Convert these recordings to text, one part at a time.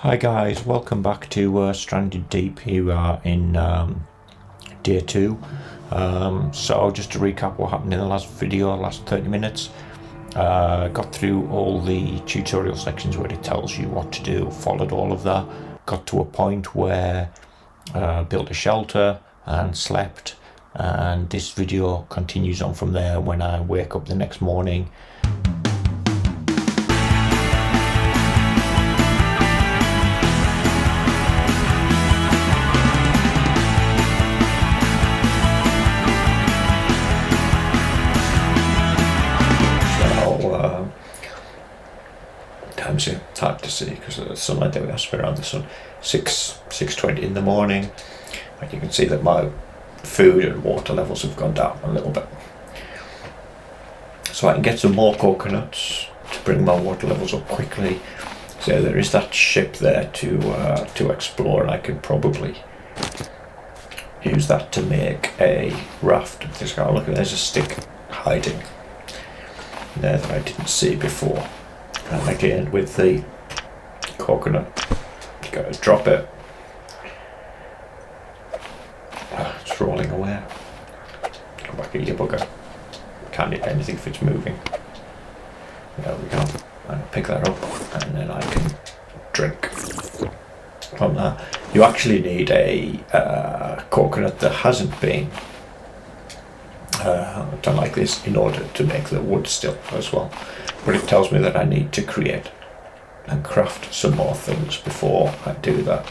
Hi guys, welcome back to Stranded Deep. Here we are in day 2. So just to recap what happened in the last video, last 30 minutes. Got through all the tutorial sections where it tells you what to do, followed all of that. Got to a point where built a shelter and slept, and this video continues on from there when I wake up the next morning. It's hard to see because of the sunlight that we have around the sun. 6:20 in the morning, and you can see that my food and water levels have gone down a little bit. So I can get some more coconuts to bring my water levels up quickly. So there is that ship there to explore, and I can probably use that to make a raft. Look, there's a stick hiding there that I didn't see before. And again, with the coconut, you got to drop it. It's rolling away. Come back here, you bugger. Can't hit anything if it's moving. There we go. I'll pick that up, and then I can drink from that. You actually need a coconut that hasn't been done like this in order to make the wood still as well. But it tells me that I need to create and craft some more things before I do that.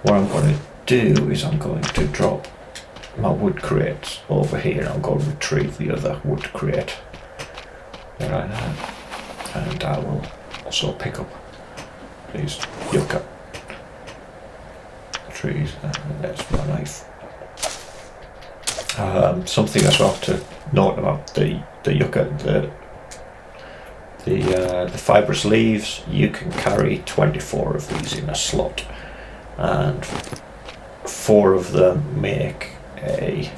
What I'm going to do is I'm going to drop my wood crates over here, and I'm going to retrieve the other wood crate that I have, and I will also pick up these yucca trees, and there's my knife. Something as well to note about the yucca, the fibrous leaves, you can carry 24 of these in a slot, and 4 of them make a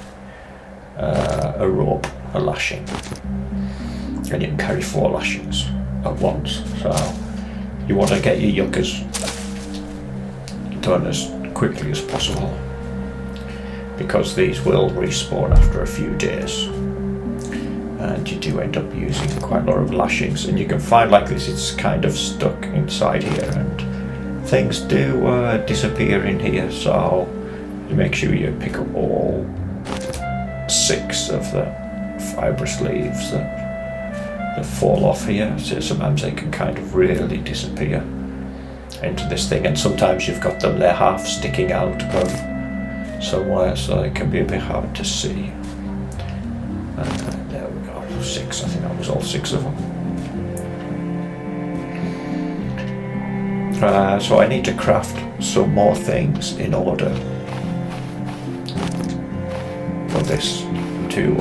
rope, a lashing, and you can carry 4 lashings at once. So you want to get your yuccas done as quickly as possible, because these will respawn after a few days, and you do end up using quite a lot of lashings. And you can find like this, it's kind of stuck inside here, and things do disappear in here, so you make sure you pick up all 6 of the fibrous leaves that fall off here. So sometimes they can kind of really disappear into this thing, and sometimes you've got them, they're half sticking out of somewhere, so it can be a bit hard to see. There we go, 6, I think that was all 6 of them. So I need to craft some more things in order for this to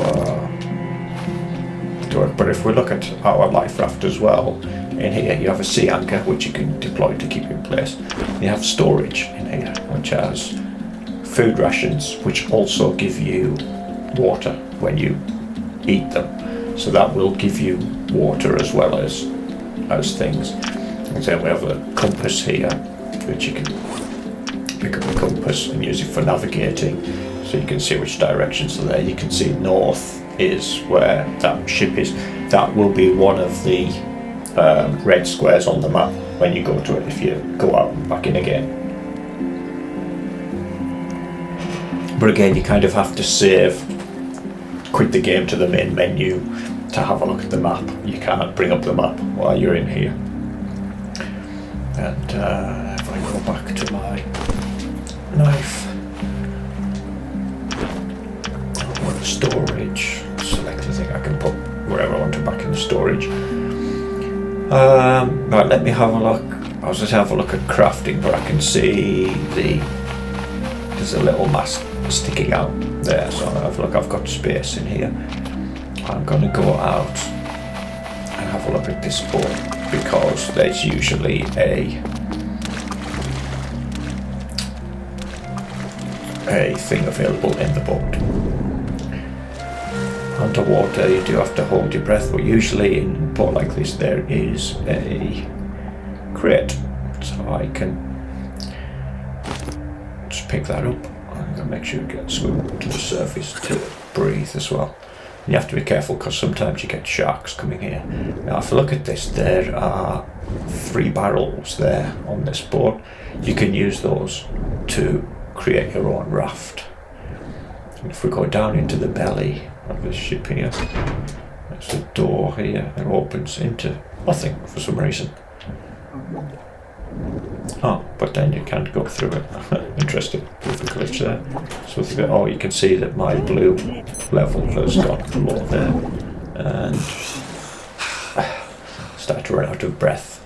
work. But if we look at our Liferaft as well, in here you have a sea anchor which you can deploy to keep in place. You have storage in here which has food rations, which also give you water when you eat them, so that will give you water as well as things. And then we have a compass here, which you can pick up a compass and use it for navigating, so you can see which directions are there. You can see north is where that ship is. That will be one of the red squares on the map when you go to it, if you go out and back in again. But again, you kind of have to quit the game to the main menu to have a look at the map. You can't bring up the map while you're in here. And if I go back to my knife, I'll go to storage, select the thing I can put wherever I want to back in the storage. Right, let me have a look. I was just have a look at crafting, but I can see there's a little mask sticking out there, so I've got space in here. I'm going to go out and have a look at this boat, because there's usually a thing available in the boat. Underwater you do have to hold your breath, but usually in a boat like this there is a crate So I can just pick that up. I'm going to make sure it gets swim to the surface to breathe as well. You have to be careful because sometimes you get sharks coming here. Now if you look at this, there are 3 barrels there on this boat. You can use those to create your own raft. And if we go down into the belly of the ship here, there's a door here that opens into nothing for some reason. Oh, but then you can't go through it. Interesting. Bit of a glitch there. So you can see that my blue level has gone below there. And start to run out of breath.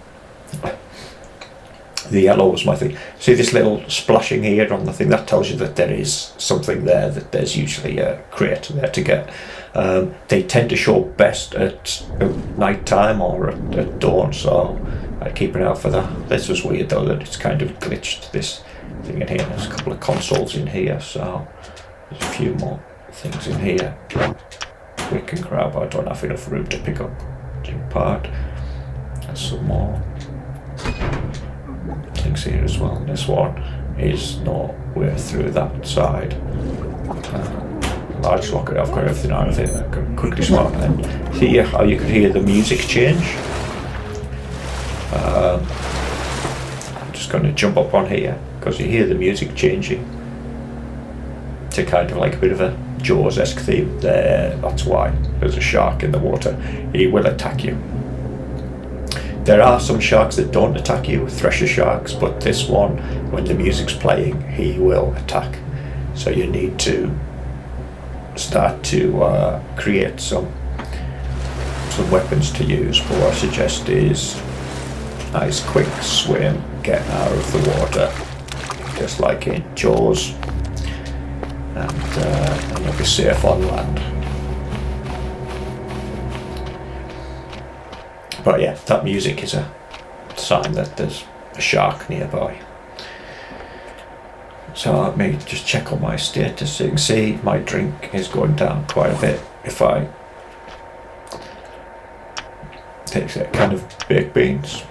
The yellow was my thing. See this little splashing here on the thing? That tells you that there is something there, that there's usually a crate there to get. They tend to show best at night time or at dawn, so I'd keep an eye out for that. This was weird though, that it's kind of glitched, this thing in here. There's a couple of consoles in here, so there's a few more things in here we can grab. I don't have enough room to pick up part. There's some more things here as well. This one is nowhere through that side. Large locker, I've got everything out of it. I can quickly swap. And here, how you can hear the music change. I'm just going to jump up on here because you hear the music changing to kind of like a bit of a Jaws-esque theme there. That's why there's a shark in the water. He will attack you. There are some sharks that don't attack you, thresher sharks, but this one, when the music's playing, he will attack. So you need to start to create some weapons to use. But what I suggest is nice quick swim, get out of the water, just like in Jaws, and you'll be safe on land. But yeah, that music is a sign that there's a shark nearby. So let me just check on my status. So you can see my drink is going down quite a bit. If I take a can of baked beans,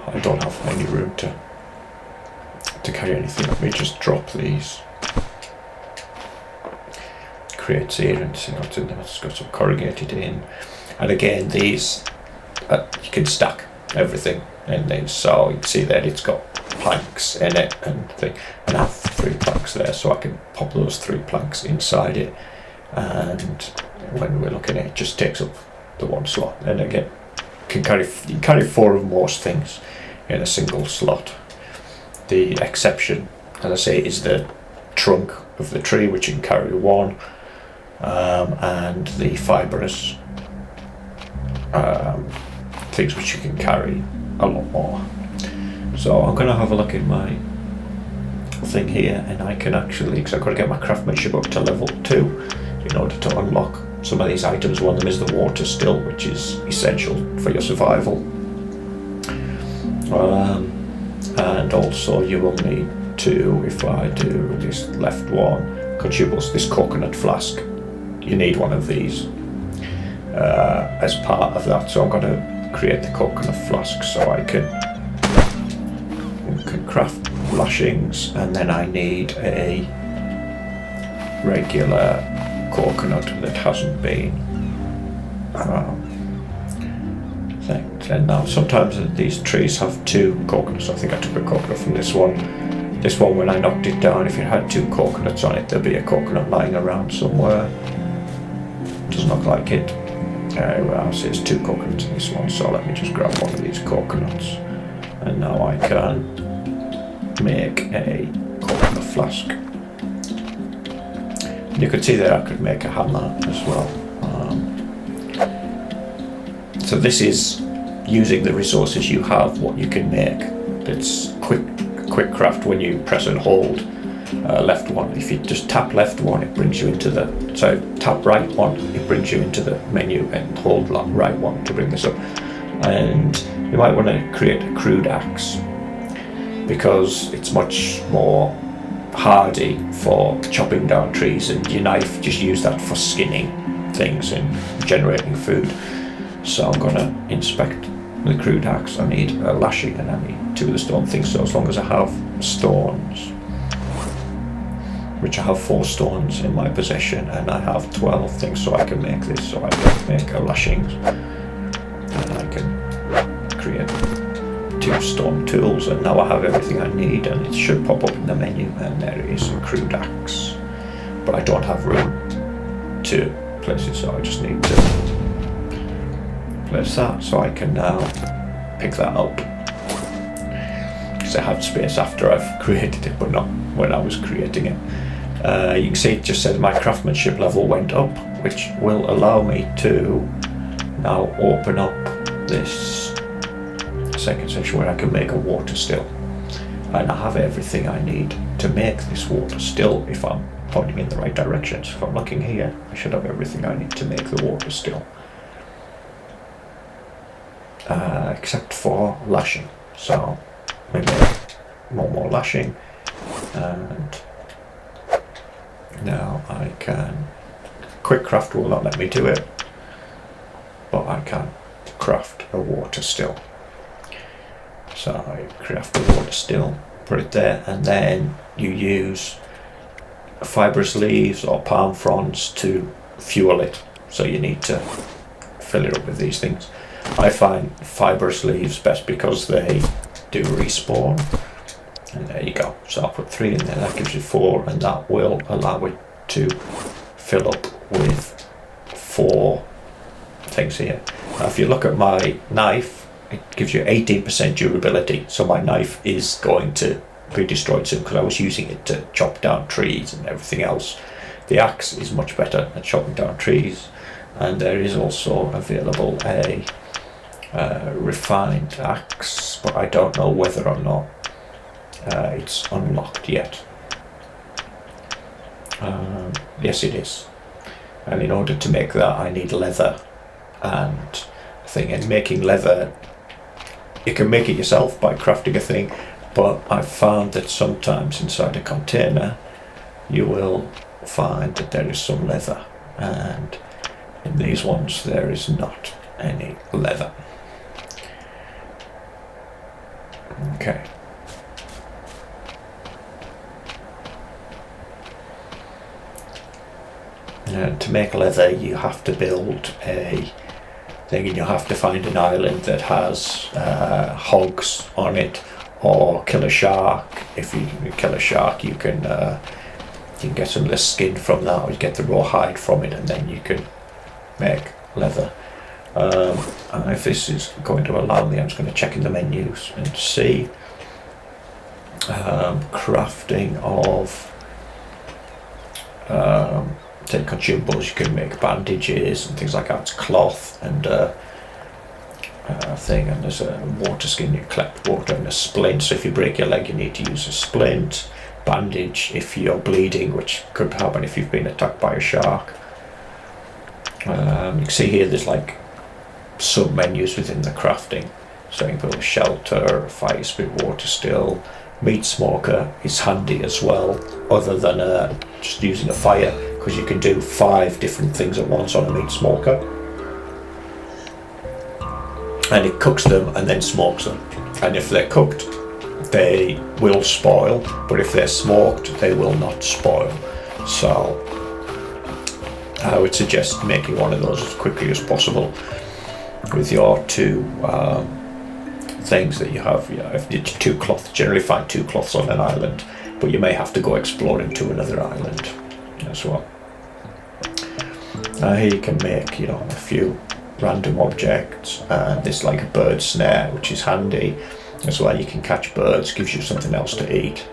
I don't have any room to carry anything. Let me just drop these crates here and see what's in them. It's got some corrugated in. And again, these, you can stack everything in these. So you can see that it's got planks in it and thing. And I have 3 planks there, so I can pop those 3 planks inside it. And when we're looking at it, it just takes up the 1 slot. And again, you can carry 4 of most things in a single slot. The exception, as I say, is the trunk of the tree, which you can carry 1, and the fibrous things which you can carry a lot more. So I'm going to have a look at my thing here, and I can actually, because I've got to get my craftsmanship up to level 2 in order to unlock some of these items. One of them is the water still, which is essential for your survival. And also you will need to, if I do this left one, consumables, this coconut flask, you need one of these as part of that. So I'm going to create the coconut flask so I can craft lashings, and then I need a regular coconut that hasn't been things. And now sometimes these trees have 2 coconuts. I think I took a coconut from this one. This one, when I knocked it down, if it had 2 coconuts on it, there'd be a coconut lying around somewhere. Doesn't look like it. Well, see, it's 2 coconuts in this one, so let me just grab one of these coconuts, and now I can make a coconut flask. You can see that I could make a hammer as well. So this is using the resources you have, what you can make. It's quick craft when you press and hold left one. If you just tap left one, it brings you into the, so tap right one, it brings you into the menu, and hold right one to bring this up. And you might want to create a crude axe, because it's much more hardy for chopping down trees, and your knife, just use that for skinning things and generating food. So I'm going to inspect the crude axe, I need a lashing, and I need 2 of the stone things. So as long as I have stones, which I have 4 stones in my possession, and I have 12 things, so I can make this. So I can make a lashings, and I can create 2 stone tools, and now I have everything I need, and it should pop up in the menu, and there is a crude axe. But I don't have room to place it, so I just need to place that, so I can now pick that up. Because I have space after I've created it, but not when I was creating it. You can see it just said my craftsmanship level went up, which will allow me to now open up this second section where I can make a water still. And I have everything I need to make this water still if I'm pointing in the right direction. So if I'm looking here, I should have everything I need to make the water still. Except for lashing. So we make more lashing, and now I can, quick craft will not let me do it, but I can craft a water still. So I craft the water still, put it there, and then you use fibrous leaves or palm fronds to fuel it. So you need to fill it up with these things. I find fibrous leaves best because they do respawn. And there you go. So I'll put 3 in there, that gives you 4, and that will allow it to fill up with 4 things here. Now if you look at my knife, it gives you 18% durability, so my knife is going to be destroyed soon because I was using it to chop down trees and everything else. The axe is much better at chopping down trees, and there is also available a refined axe, but I don't know whether or not it's unlocked yet. Yes, it is, and in order to make that I need leather and thing, and making leather, you can make it yourself by crafting a thing, but I've found that sometimes inside a container you will find that there is some leather, and in these ones there is not any leather. Okay. And to make leather you have to build a thing, and you have to find an island that has hogs on it, or kill a shark. If you kill a shark you can get some of the skin from that, or you get the raw hide from it, and then you can make leather. And if this is going to allow me, I'm just going to check in the menus and see crafting of say consumables. You can make bandages and things like that. It's cloth and thing, and there's a water skin, you collect water, and a splint, so if you break your leg you need to use a splint. Bandage if you're bleeding, which could happen if you've been attacked by a shark. You can see here there's like sub menus within the crafting, so you can build a shelter, fire spit, water still. Meat smoker is handy as well, other than just using a fire, because you can do 5 different things at once on a meat smoker, and it cooks them and then smokes them, and if they're cooked they will spoil, but if they're smoked they will not spoil. So I would suggest making one of those as quickly as possible with your 2 things that you have. If you 2 cloths, generally find 2 cloths on an island, but you may have to go exploring to another island as well. Here you can make, a few random objects, and this like a bird snare, which is handy as well. You can catch birds, gives you something else to eat,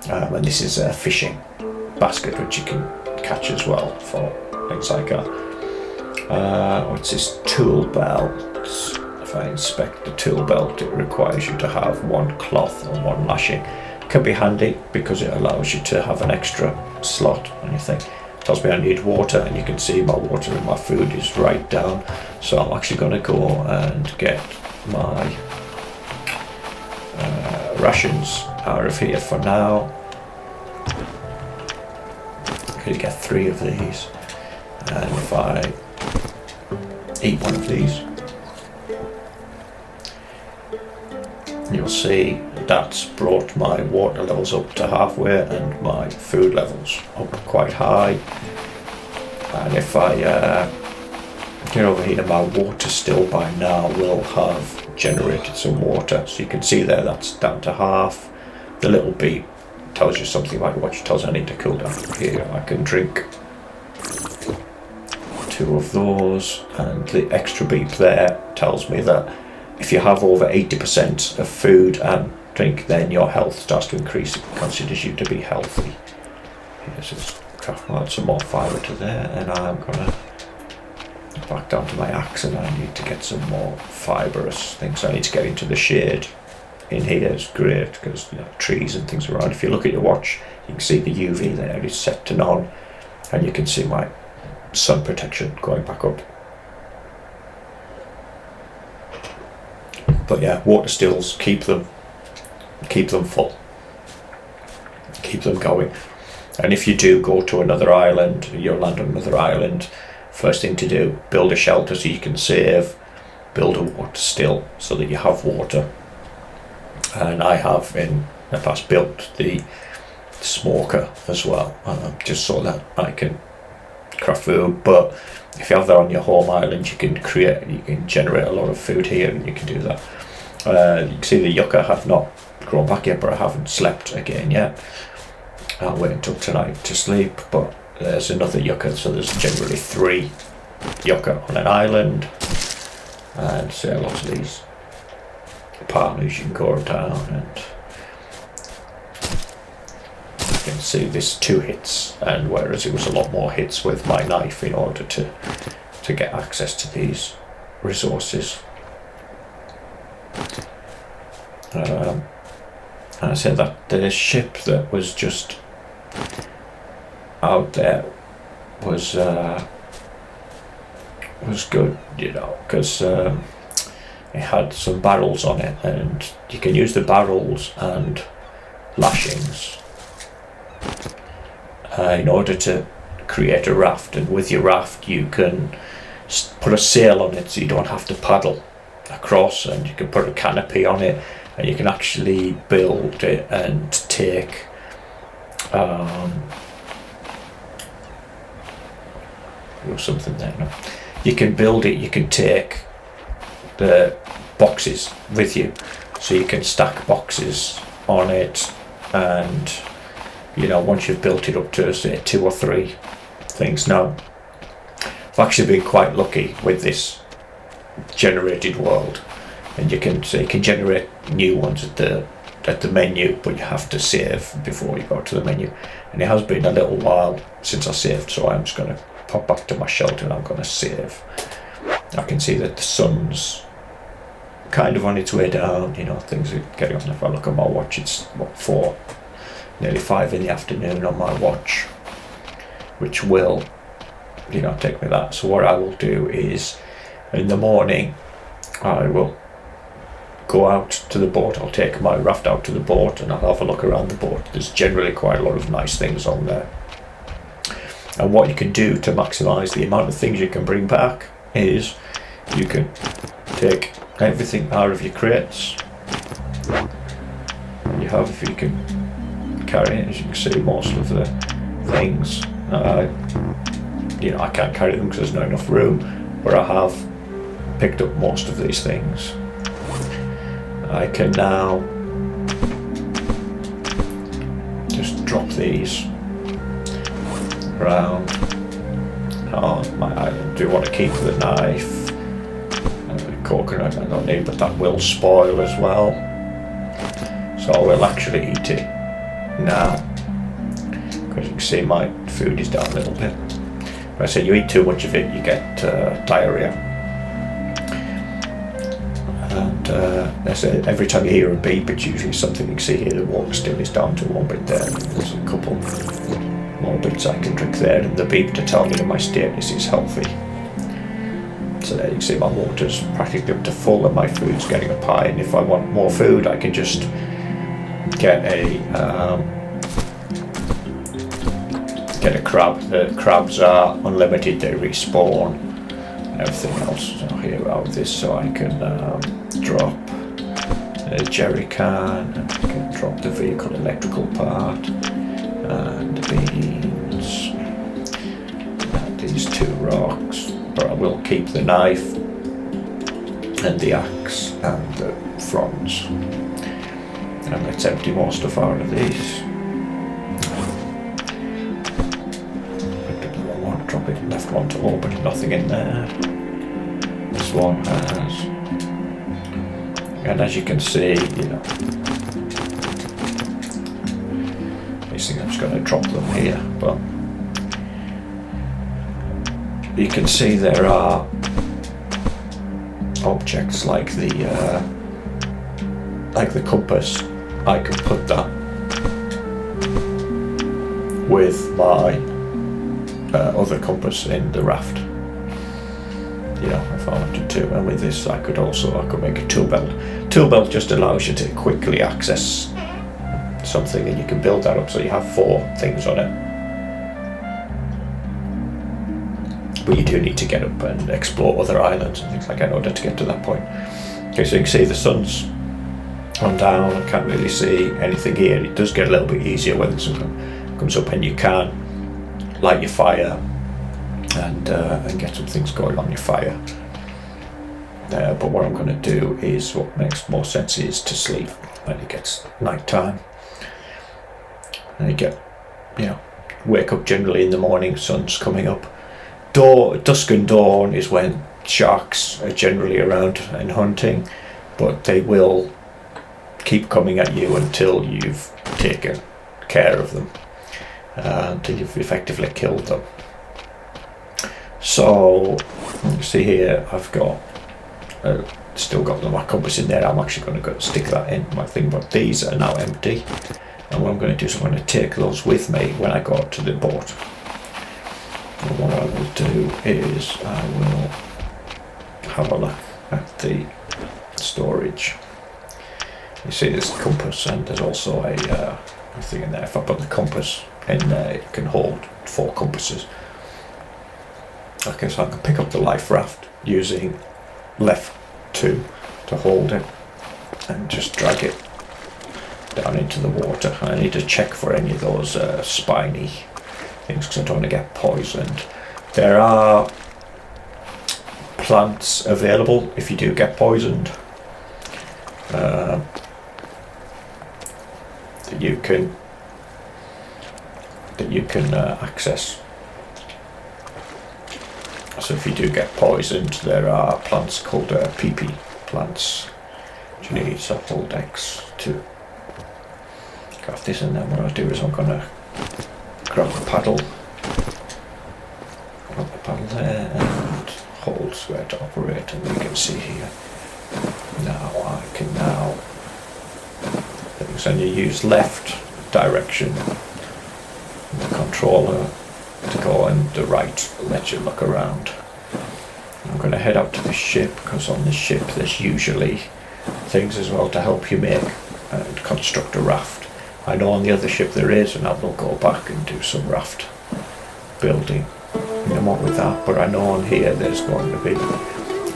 and this is a fishing basket which you can catch as well for things like that. What's this tool belt? If I inspect the tool belt, it requires you to have 1 cloth and 1 lashing. It can be handy because it allows you to have an extra slot on your thing. It tells me I need water, and you can see my water and my food is right down, so I'm actually going to go and get my rations out of here for now. I'm going to get 3 of these, and if I eat one of these, you'll see that's brought my water levels up to halfway and my food levels up quite high. And if I get over here, my water still by now will have generated some water. So you can see there that's down to half. The little beep tells you something about what it tells I need to cool down. Here I can drink 2 of those, and the extra beep there tells me that if you have over 80% of food and drink, then your health starts to increase. It considers you to be healthy. Here's this craft, add some more fibre to there, and I'm gonna back down to my axe, and I need to get some more fibrous things. I need to get into the shade. In here is great because trees and things around. If you look at your watch, you can see the UV there is set to none, and you can see my sun protection going back up. But yeah, water stills keep them full, keep them going. And if you do go to another island, you'll land on another island, first thing to do, build a shelter so you can save, build a water still so that you have water. And I have in the past built the smoker as well, just so that I can craft food. But if you have that on your home island, you can generate a lot of food here, and you can do that. You can see the yucca have not grown back yet, but I haven't slept again yet. I'll wait until tonight to sleep. But there's another yucca, so there's generally 3 yucca on an island, and so lots of these palm leaves you can go down, and you can see this 2 hits, and whereas it was a lot more hits with my knife in order to get access to these resources. And I said that the ship that was just out there was good, because it had some barrels on it, and you can use the barrels and lashings in order to create a raft. And with your raft you can put a sail on it so you don't have to paddle across, and you can put a canopy on it, and you can actually build it and take something there. No? You can build it, you can take the boxes with you, so you can stack boxes on it, and once you've built it up to say 2 or 3 things. Now I've actually been quite lucky with this generated world, and you can generate new ones at the menu, but you have to save before you go to the menu, and it has been a little while since I saved, so I'm just going to pop back to my shelter and I'm going to save. I can see that the sun's kind of on its way down, things are getting on. If I look at my watch, it's nearly 5 in the afternoon on my watch, which will take me that. So what I will do is in the morning I will go out to the boat. I'll take my raft out to the boat and I'll have a look around the boat. There's generally quite a lot of nice things on there, and what you can do to maximize the amount of things you can bring back is you can take everything out of your crates. If you can carry it, as you can see, most of the things I can't carry them because there's not enough room, but I have picked up most of these things. I can now just drop these around on my island. Do want to keep the knife and the coconut I don't need, but that will spoil as well, so I will actually eat it now, because you can see my food is down a little bit. But I said you eat too much of it, you get diarrhea. And I said every time you hear a beep, it's usually something. You can see here the water still is down to 1 bit there. There's a couple more bits I can drink there, and the beep to tell me that my status is healthy. So there you can see my water's practically up to full and my food's getting up high, and if I want more food I can just get a crab. The crabs are unlimited, they respawn, and everything else. So here out of this, so I can drop a jerry can, and I can drop the vehicle electrical part, and the beans, and these 2 rocks, but I will keep the knife and the axe and the fronds. And let's empty more stuff out of these. Drop it, left one to open, nothing in there. This one has, and as you can see, you know, these things, I'm just going to drop them here, but you can see there are objects like the compass. I can put that with my other compass in the raft, you know, if I wanted to. And with this I could make a tool belt. Tool belt just allows you to quickly access something, and you can build that up so you have 4 things on it, but you do need to get up and explore other islands and things like that in order to get to that point. Okay, so you can see the sun's on down. I can't really see anything here. It does get a little bit easier when the sun comes up, and you can light your fire and get some things going on your fire. But what I'm going to do is, what makes more sense is to sleep when it gets night time. And you get, you know, wake up generally in the morning, sun's coming up. Dusk and dawn is when sharks are generally around and hunting, but they will keep coming at you until you've taken care of them. Until you've effectively killed them. So you see here, I've got still got my compass in there. I'm actually going to go stick that in my thing, but these are now empty. And what I'm going to do is I'm going to take those with me when I go to the boat. And what I will do is I will have a look at the storage. You see this compass, and there's also a thing in there. If I put the compass in there, it can hold 4 compasses. Okay, so I can pick up the life raft using left 2 to hold it, and just drag it down into the water. I need to check for any of those spiny things because I don't want to get poisoned. There are plants available if you do get poisoned. That you can access. So if you do get poisoned, there are plants called PP plants, which you need to hold X to craft this. And then what I'll do is I'm going to grab the paddle there and hold square to operate, and you can see here now I can and you use left direction the controller to go, and the right lets you look around. I'm going to head out to the ship, because on the ship there's usually things as well to help you make and construct a raft. I know on the other ship there is, and I will go back and do some raft building with that, but I know on here there's going to be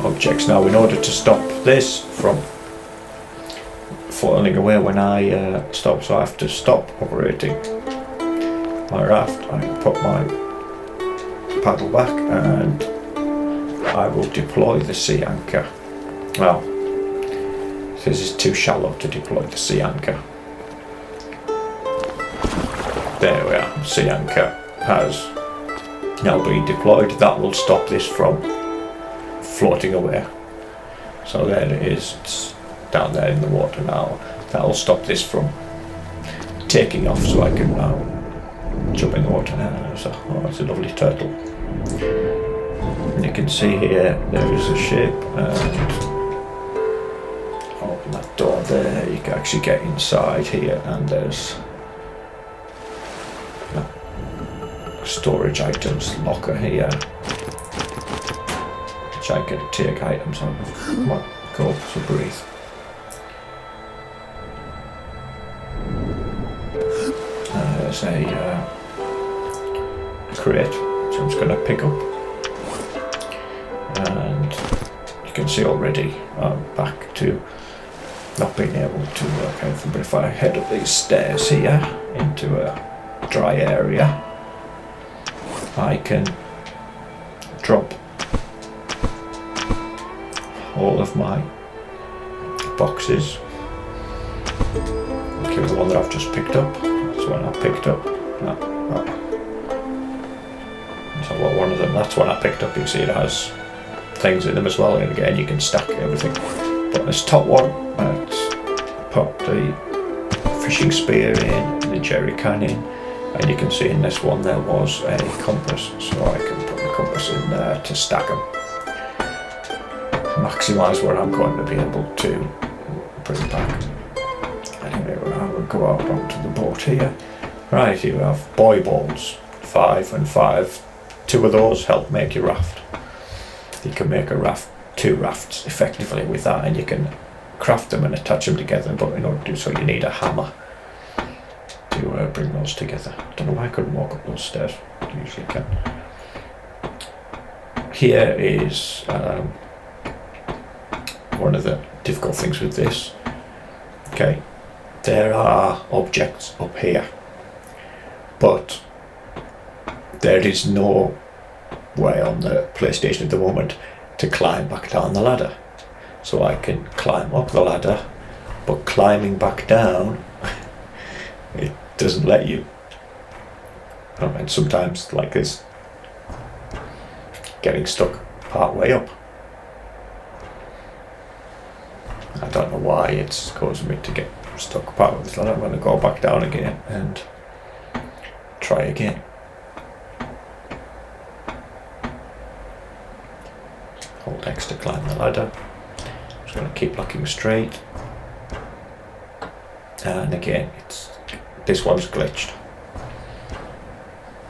objects. Now, in order to stop this from falling away when I stop, so I have to stop operating my raft. I put my paddle back and I will deploy the sea anchor. Well, this is too shallow to deploy the sea anchor. There we are, sea anchor has now been deployed. That will stop this from floating away. So there it is, it's down there in the water now. That will stop this from taking off, so I can now jump in the water now. So, oh, it's a lovely turtle. And you can see here there is a ship, and open that door there, you can actually get inside here, and there's storage items locker here, which I can take items out of. Come on, go, so breathe. There's a crate, which I'm just going to pick up, and you can see already I'm back to not being able to work anything. But if I head up these stairs here into a dry area, I can drop all of my boxes. Okay, the one that I've just picked up, that's one I picked up. So well, one of them, that's one I picked up. You see it has things in them as well, and again you can stack everything. But this top one, let's put the fishing spear in, the jerry can in, and you can see in this one there was a compass, so I can put the compass in there to stack them. Maximise what I'm going to be able to bring back. Anyway, I will go out onto the boat here. Right, here we have buoy balls, 5 and 5. 2 of those help make your raft. You can make a raft, 2 rafts effectively with that, and you can craft them and attach them together, but in order to do so you need a hammer to bring those together. I don't know why I couldn't walk up those stairs, I usually can. Here is one of the difficult things with this. Okay, there are objects up here, but there is no way on the PlayStation at the moment to climb back down the ladder. So I can climb up the ladder, but climbing back down, it doesn't let you. And sometimes, like this, getting stuck part way up. I don't know why it's causing me to get stuck part of this ladder. I'm going to go back down again and try again. Hold X to climb the ladder. I'm just going to keep looking straight. And again, this one's glitched.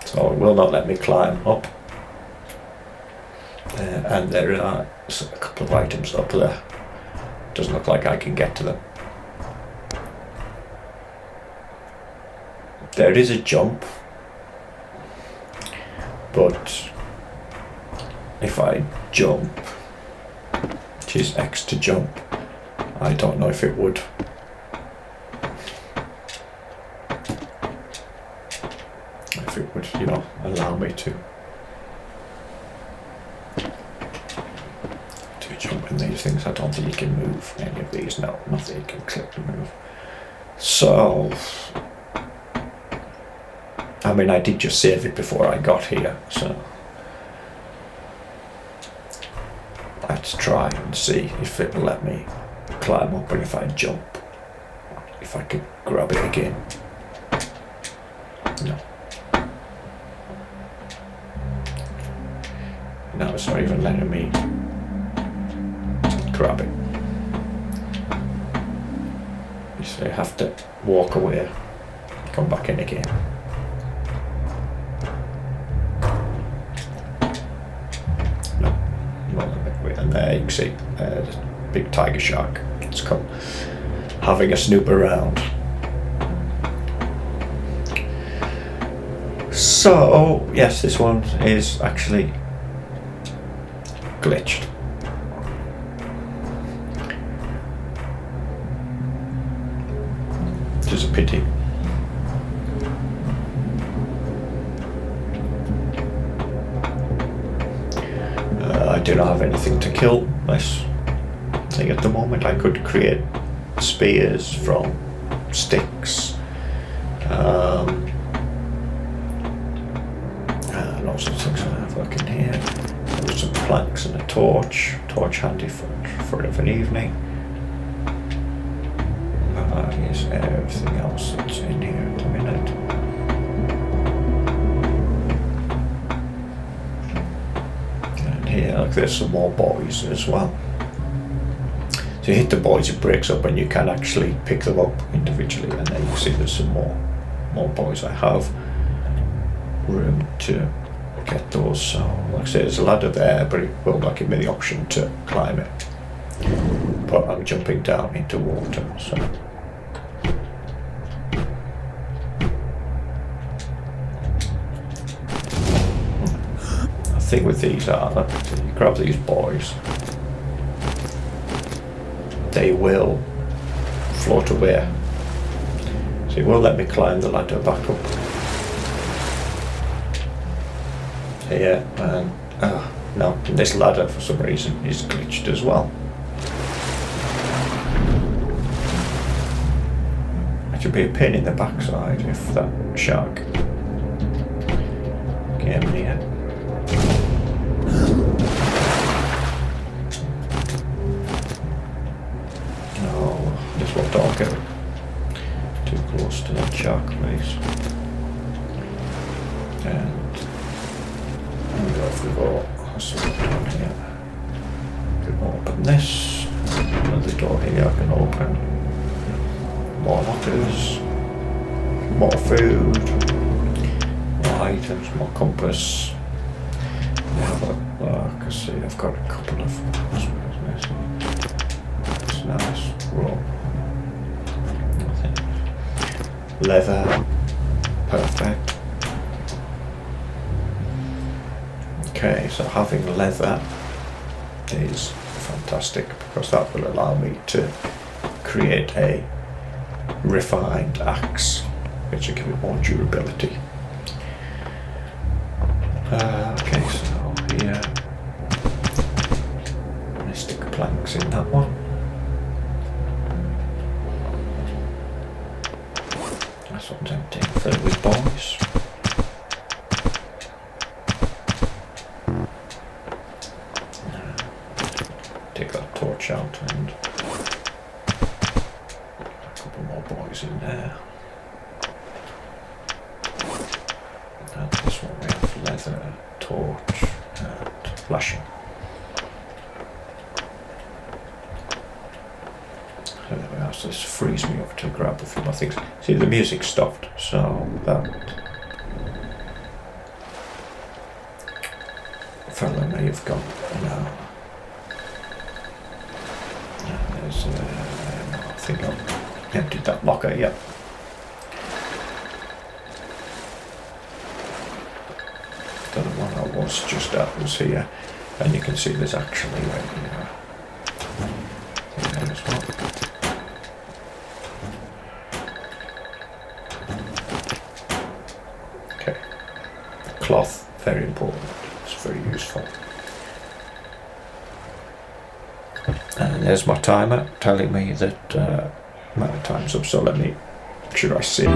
So it will not let me climb up. And there are a couple of items up there. Doesn't look like I can get to them. There is a jump, but if I jump, which is X to jump, I don't know if it would. If it would, allow me to jump in these things. I don't think you can move any of these. No, nothing you can click to move. So, I mean, I did just save it before I got here, so let's try and see if it will let me climb up, and if I jump, if I could grab it again. No. No, it's not even letting me grab it. So you have to walk away, come back in again. No, and there you can see the big tiger shark. It's come having a snoop around. So yes, this one is actually glitched. Which is a pity. I do not have anything to kill this thing at the moment. I could create spears from sticks, and all sorts of things I have working here. There's some planks and a torch handy for an evening. Here's everything else that's in here at the minute. And here, look, there's some more buoys as well. So you hit the buoys, it breaks up, and you can actually pick them up individually. And then you see there's some more buoys. I have room to get those. So, like I say, there's a ladder there, but it will not give me the option to climb it. But I'm jumping down into water, so. The thing with these are that you grab these buoys, they will float away. So it won't let me climb the ladder back up. Here, and no, this ladder for some reason is glitched as well. It should be a pain in the backside if that shark came near. No, this one don't go too close to that shark, please. And off we go. So down here. Can open this. Another door here I can open. More lockers. More food. More items. More compass. I can see I've got a couple of. It's nice. Roll. Nothing. Leather. Perfect. Okay, so having leather is fantastic because that will allow me to create a refined axe, which will give it more durability. Okay, so here, I'm going to stick planks in that one. This one's empty, fill it with boys. Take that torch out and a couple more boys in there. And this one we have leather, torch and flashing. So there we are, so this frees me up to grab a few more things. See, the music stopped, so that fella may have gone now. I think I've emptied that locker, yep. The other one I was just at was here, and you can see there's actually there as well. Okay, cloth, very important, it's very useful. And there's my timer telling me that my time's up, so let me, should I see?